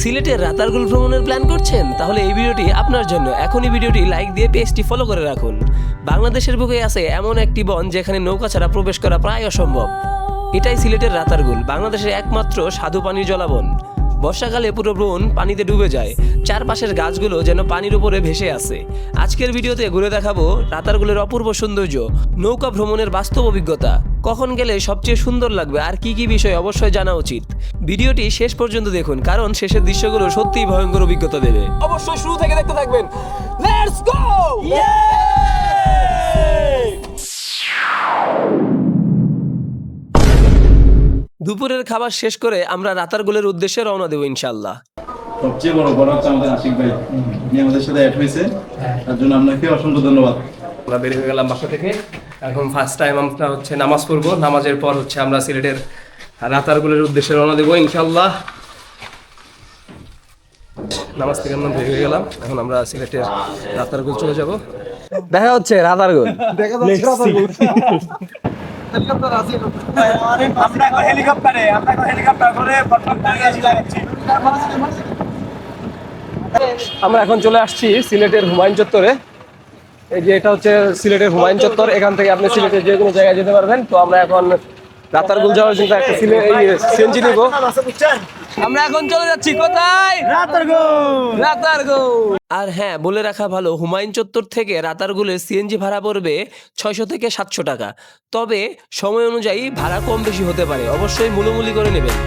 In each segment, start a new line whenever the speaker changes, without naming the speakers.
সিলেটের রাতারগুল ভ্রমণের প্ল্যান করছেন? তাহলে এই ভিডিওটি আপনার জন্য। এখনই ভিডিওটি লাইক দিয়ে পেজটি ফলো করে রাখুন। বাংলাদেশের বুকে আছে এমন একটি বন যেখানে নৌকা ছাড়া প্রবেশ করা প্রায় অসম্ভব। এটাই সিলেটের রাতারগুল, বাংলাদেশের একমাত্র স্বাদু পানির জলাবন। বর্ষাকালে পুরো বন পানিতে ডুবে যায়, চারপাশের গাছগুলো যেন পানির উপরে ভেসে আছে। আজকের ভিডিওতে ঘুরে দেখাবো রাতারগুলের অপূর্ব সৌন্দর্য, নৌকা ভ্রমণের বাস্তব অভিজ্ঞতা, কখন গেলে সবচেয়ে সুন্দর লাগবে আর কি কি বিষয় অবশ্যই জানা উচিত। ভিডিওটি শেষ পর্যন্ত দেখুন, কারণ শেষের দৃশ্যগুলো সত্যিই ভয়ঙ্কর অভিজ্ঞতা দেবে। অবশ্যই শুরু থেকে দেখতে থাকবেন। Let's go! দুপুরের খাবার শেষ করে আমরা রাতারগুলের উদ্দেশ্যে রওনা দেব ইনশাআল্লাহ।
সবচেয়ে বড় হচ্ছে আমাদের আশিক ভাই, উনি আমাদের সাথে অ্যাড হয়েছে, তার জন্য আপনাকে অসংখ্য ধন্যবাদ।
আমরা বের হয়ে গেলাম বাসা থেকে। এখন ফার্স্ট টাইম আমরা হচ্ছে নামাজ পড়বো, নামাজের পর হচ্ছে আমরা সিলেটের রাতারগুলের উদ্দেশ্যে রওনা দেবো ইনশাআল্লাহ। নামাজ থেকে আমরা বের হয়ে গেলাম, এখন আমরা সিলেটের রাতারগুল চলে যাব। দেখা হচ্ছে রাতারগুল। আমরা এখন চলে আসছি সিলেটের হুমায়ুন চত্বরে। এই যে এটা হচ্ছে সিলেটের হুমায়ুন চত্বর, এখান থেকে আপনি সিলেটের যে কোনো জায়গায় যেতে পারবেন। তো আমরা এখন রাতারগুল যাওয়ার জন্য একটা সিএনজি নিব। আমরা এখন চলে যাচ্ছি কোথায়? রাতারগুল। আর হ্যাঁ, বলে রাখা ভালো, হুমায়ুন চত্বর থেকে রাতারগুলের সিএনজি ভাড়া পড়বে 600 থেকে 700 টাকা। তবে সময় অনুযায়ী ভাড়া কম বেশি হতে পারে, অবশ্যই মূল্যমূল্য করে নেবেন।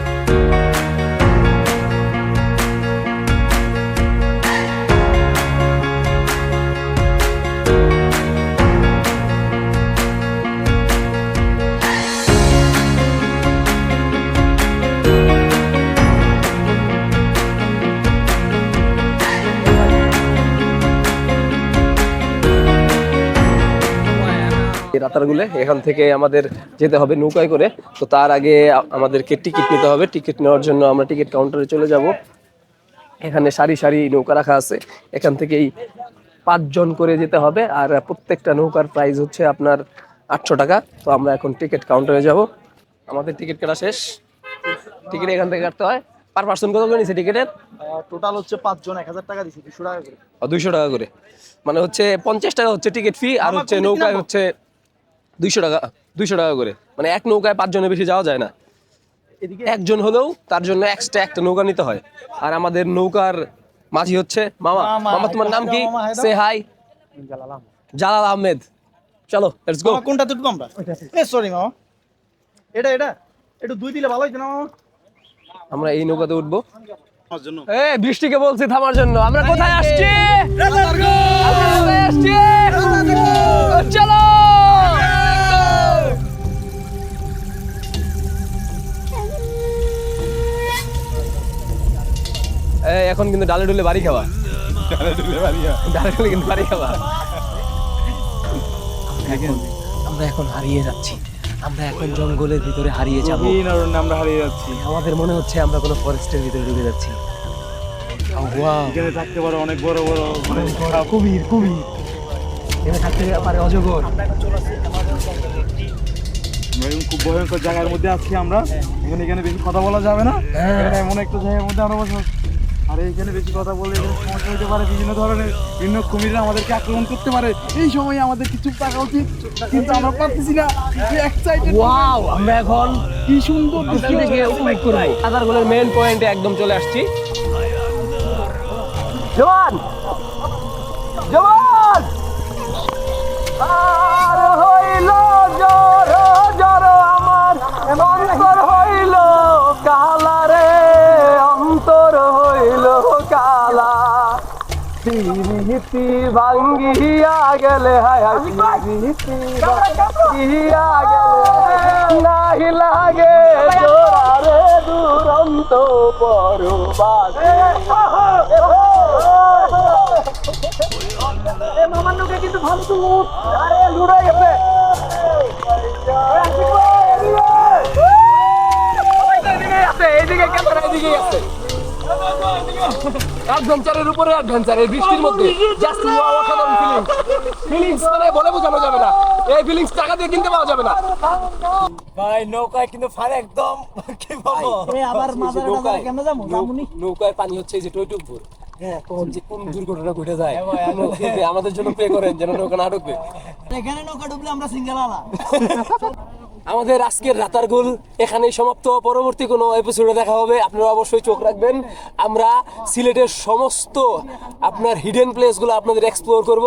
রাতারগুলে এখান থেকে আমাদের যেতে হবে নৌকায় করে। তো তার আগে আমাদেরকে টিকিট নিতে হবে। টিকিট নেওয়ার জন্য আমরা টিকিট কাউন্টারে চলে যাব। এখানে সারি সারি নৌকা রাখা আছে, এখান থেকেই 5 জন করে যেতে হবে। আর প্রত্যেকটা নৌকার প্রাইস হচ্ছে আপনার 800 টাকা। তো আমরা এখন টিকিট কাউন্টারে যাব। আমাদের টিকিট কাটা শেষ। টিকিট এখান থেকে কাটতে হয়। পার পার্সন কত করে নিছে টিকিটের?
টোটাল হচ্ছে 5 জন 1000 টাকা দিছি, 200 টাকা করে।
200 টাকা করে, মানে হচ্ছে 50 টাকা হচ্ছে টিকিট ফি। আর হচ্ছে নৌকায় হচ্ছে 200 টাকা করে, মানে এক নৌকায় 5 জনের বেশি যাওয়া যায় না। একজন হলেও তার জন্য এক্সট্রা একটা নৌকা নিতে হয়। আর আমাদের নৌকার মাঝি হচ্ছে মামা। মামা, তোমার নাম কি? সে হাই। জালাল আহমেদ। চলো লেটস গো।
কোনটা তুটবো আমরা? সরি মামা, এটা একটু দুই দিলে ভালো হইতো না মামা।
আমরা এই নৌকাতে উঠবো।
আমার জন্য
বৃষ্টিকে বলছি থামার জন্য। আমরা কোথায় আসছি? চলো। এখন কিন্তু ডালে ডুলে বাড়ি খাওয়া, ডালে ডুলে কিন্তু বাড়ি খাওয়া। আমরা এখন হারিয়ে যাচ্ছি, আমরা এখন জঙ্গলের ভিতরে হারিয়ে যাব।
আমরা হারিয়ে যাচ্ছি।
আমাদের মনে হচ্ছে আমরা কোনো ফরেস্টের ভিতরে ঢুকে যাচ্ছি।
এখানে থাকতে পারে অনেক বড় বড়
কুমির, এখানে থাকতে পারে অজগর।
আমরা খুব ভয়ঙ্কর জায়গার মধ্যে আছি আমরা। এখানে বেশি কথা বলা যাবে না। এমন একটা জায়গার মধ্যে আমরা বসে, আর এইখানে বেশি কথা বলে এখানে সমস্যা হতে পারে। বিভিন্ন কুমিররা আমাদেরকে আক্রমণ করতে পারে। এই সময় আমাদের কিছু থাকা উচিত, কিন্তু আমরা পারতেছি না।
ওয়াও, আমরা এখন কি সুন্দর দৃশ্য দেখে উপভোগ করব। রাতারগুলের মেইন পয়েন্টে একদম চলে আসছি। জওয়ান আর হইল জোর জোর, আমার অন্তর হইল কালা রে, অন্তর হইল কালা। প্রীতি ভাঙ্গিয়া গেলে, হায় হায় প্রীতি ভাঙ্গিয়া গেলে, নাহি লাগে জোরারে দুরন্ত পরবাস। মামার নৌকা কিন্তু ভালো তো, আরে লুড়াই গেছে। এইদিকে ক্যামেরা, এইদিকে আছে অ্যাডভেঞ্চারের উপরে অ্যাডভেঞ্চার। এই বৃষ্টির মধ্যে জাস্ট অসাধারণ ফিলিংস, মানে বলে বোঝানো যাবে না। এই ফিলিংস টাকা দিয়ে কিনতে পাওয়া যাবে না।
ভাই নৌকায় কিন্তু ফান একদম কি বলবো
আবার মাজার টাজার কেমনে যাবো জামুনি
নৌকায় পানি হচ্ছে এই যে টইটুকপুর হ্যাঁ কোন যে কোন দুর্ঘটনা ঘটে যায় আমাদের জন্য প্রে করেন যেন নৌকা না ঢুকবে।
এখানে নৌকা ডুবলে আমরা সিঙ্গেল আলা
আমাদের আজকের রাতার গোল এখানেই সমাপ্ত। পরবর্তী কোনো এপিসোডে দেখা হবে, আপনারা অবশ্যই চোখ রাখবেন। আমরা সিলেটের সমস্ত আপনার হিডেন প্লেসগুলো আপনাদের এক্সপ্লোর করব।